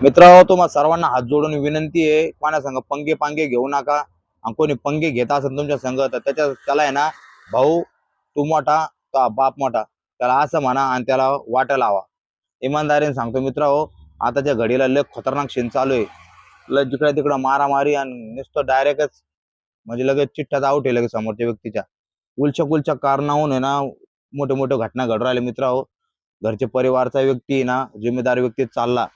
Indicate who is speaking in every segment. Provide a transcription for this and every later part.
Speaker 1: मित्रांनो, तुम्हा सर्वांना हात जोडून विनंती आहे, कोणा संग पंगे पांगे घेऊ नका. आणि कोणी पंगे घेत असेल तुमच्या संग तर त्याला आहे ना, भाऊ तू मोठा का बाप मोठा, त्याला असं म्हणा आणि त्याला वाट लावा. इमानदारीने सांगतो मित्रांनो, आताच्या घडीला लय खतरनाक सीन चालू आहे. लय जिकडे तिकडं मारामारी आणि नुसतं डायरेक्टच म्हणजे लगेच चिठ्ठ्यात आउट आहे लगेच समोरच्या व्यक्तीच्या. उलच्या कारणावून आहे ना, मोठे मोठे घटना घडू राहिले मित्रांनो. घरचे परिवारचा व्यक्ती आहे ना, जिम्मेदार व्यक्ती चालला.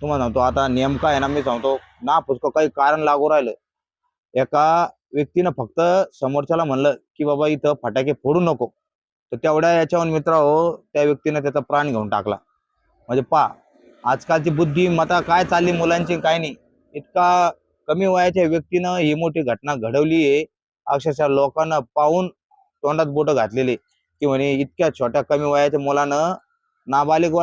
Speaker 1: तुम्हाला सांगतो आता नेमका आहे ना, मी सांगतो ना पुष्कळ काही कारण लागू राहिलं. एका व्यक्तीनं फक्त समोरच्याला म्हणलं की बाबा इथं फटाके फोडू नको, तर तेवढ्या याच्यावर मित्रांनो त्या व्यक्तीने त्याचा प्राण घेऊन टाकला. म्हणजे पा आजकालची बुद्धिमत्ता काय चालली मुलांची काय नाही. इतका कमी वयाच्या व्यक्तीनं ही मोठी घटना घडवली आहे. अक्षरशः लोकांना पाहून तोंडात बोटं घातलेले की म्हणे इतक्या छोट्या कमी वयाच्या मुलानं नाबालिक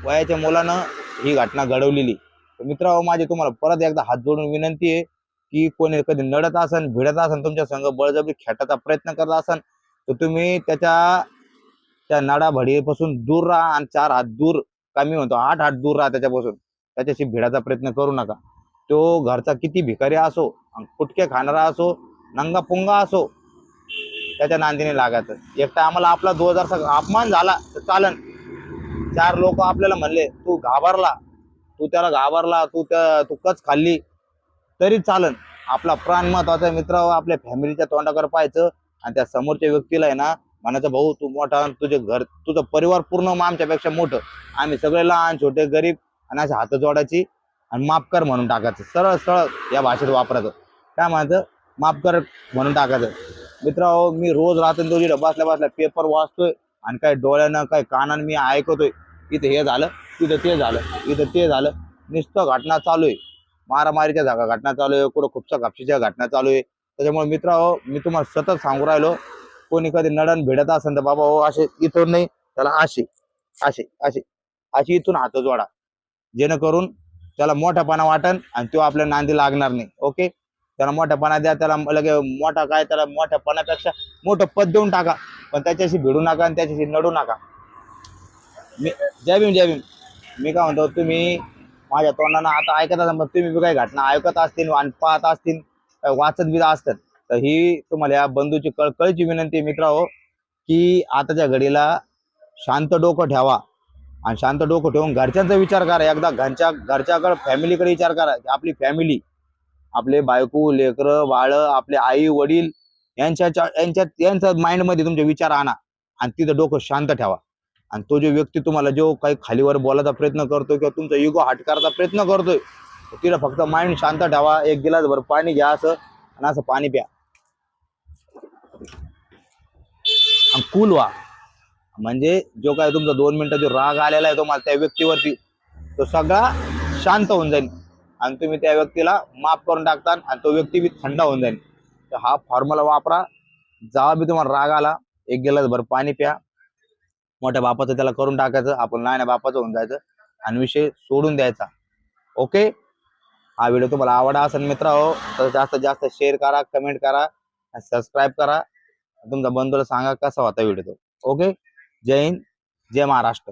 Speaker 1: वयाच्या मुलानं ही घटना घडवलेली. तर मित्रांनो, माझी तुम्हाला परत एकदा हात जोडून विनंती आहे की कोणी कधी नडत असन भिडत असन तुमच्या संग बळजबरी खेटायचा प्रयत्न करत असन तर तुम्ही त्या नडाभडीपासून दूर राहा आणि 4 हात दूर, का मी म्हणतो 8 हात दूर राहा त्याच्यापासून. त्याच्याशी भिडायचा प्रयत्न करू नका. तो घरचा किती भिकारी असो, कुटके खाणारा असो, नंगा पुंगा असो, त्याच्या नांदीने लागायचं. एकटा आम्हाला आपला 2000 अपमान झाला तर चालन. 4 लोक आपल्याला म्हणले तू घाबरला, तू त्याला घाबरला, तू कच खाल्ली तरी चालन. आपला प्राण महत्वाचा मित्र, आपल्या फॅमिलीच्या तोंडाकडे पाहायचं आणि त्या समोरच्या व्यक्तीला आहे ना म्हणायचं भाऊ तू मोठा, तुझं परिवार पूर्ण आमच्यापेक्षा मोठं, आम्ही सगळे लहान छोटे गरीब, आणि असे हात जोडायची आणि माफ कर म्हणून टाकायचं. सरळ सरळ या भाषेत वापरायचं. काय म्हणायचं, माफ कर म्हणून टाकायचं. मित्रांनो, मी रोज रात्री दोघी बसल्या बसल्या पेपर वाचतोय आणि काही डोळ्यानं काही कानानं मी ऐकतोय. इथं हे झालं, तिथं ते झालं, इथं ते झालं. नुसतं घटना चालू आहे. मारामारीच्या जागा घटना चालू आहे, कुठं खुपसा खापशीच्या घटना चालू आहे. त्याच्यामुळे मित्रांनो, मी तुम्हाला सतत सांगू राहिलो, कोणी कधी नडण भिडत असेल तर बाबा हो असे इथून नाही, त्याला अशी अशी अशी अशी इथून हात जोडा, जेणेकरून त्याला मोठेपणा वाटन आणि तो आपल्या नांदी लागणार नाही. ओके, त्याला मोठेपणा द्या, त्याला लगे मोठा काय, त्याला मोठ्यापणापेक्षा मोठं पद देऊन टाका, पण त्याच्याशी भिडू नका आणि त्याच्याशी नडू नका. मी जय भीम जय भीम. मी काय म्हणतो, तुम्ही माझ्या तोंडानं आता ऐकत असाल, पण तुम्ही काही घटना ऐकत असतील आणि पाहत असतील, वाचत बी असतात, तर ही तुम्हाला या बंधूची कळकळीची विनंती मित्रांनो की आताच्या घडीला शांत डोकं ठेवा आणि शांत डोकं ठेवून घरच्यांचा विचार करा. एकदा घरच्याकडे फॅमिलीकडे विचार करा. आपली फॅमिली, आपले बायको लेकरं बाळ, आपले आई वडील यांच्या माइंडमध्ये तुमचे विचार आणा आणि तिथं डोकं शांत ठेवा. आणि तो जो व्यक्ती तुम्हाला जो काही खालीवर बोलायचा प्रयत्न करतोय किंवा तुमचा इगो हट करायचा प्रयत्न करतोय, तिला फक्त माइंड शांत ठेवा. एक गिलासभर पाणी घ्या असं आणि असं पाणी प्या आणि कूल व्हा. म्हणजे जो काय तुमचा 2 मिनिटं जो राग आलेला आहे तुम्हाला त्या व्यक्तीवरती, तो सगळा शांत होऊन जाईल आणि तुम्ही त्या व्यक्तीला माफ करून टाकता आणि तो व्यक्ती बी थंड होऊन जाईल. तर हा फॉर्म्युला वापरा. जेव्हा बी तुम्हाला राग आला, एक गिलासभर पाणी प्या, मोठ्या बापाचं त्याला करून टाकायचं, आपण लहान्या बापाचं होऊन जायचं आणि विषय सोडून द्यायचा. ओके, हा व्हिडिओ तुम्हाला आवडला असेल मित्रांनो तर जास्तीत जास्त शेअर करा, कमेंट करा, सबस्क्राईब करा. तुमच्या बंधूला सांगा कसा होता व्हिडिओ तो. ओके, जय हिंद, जय महाराष्ट्र.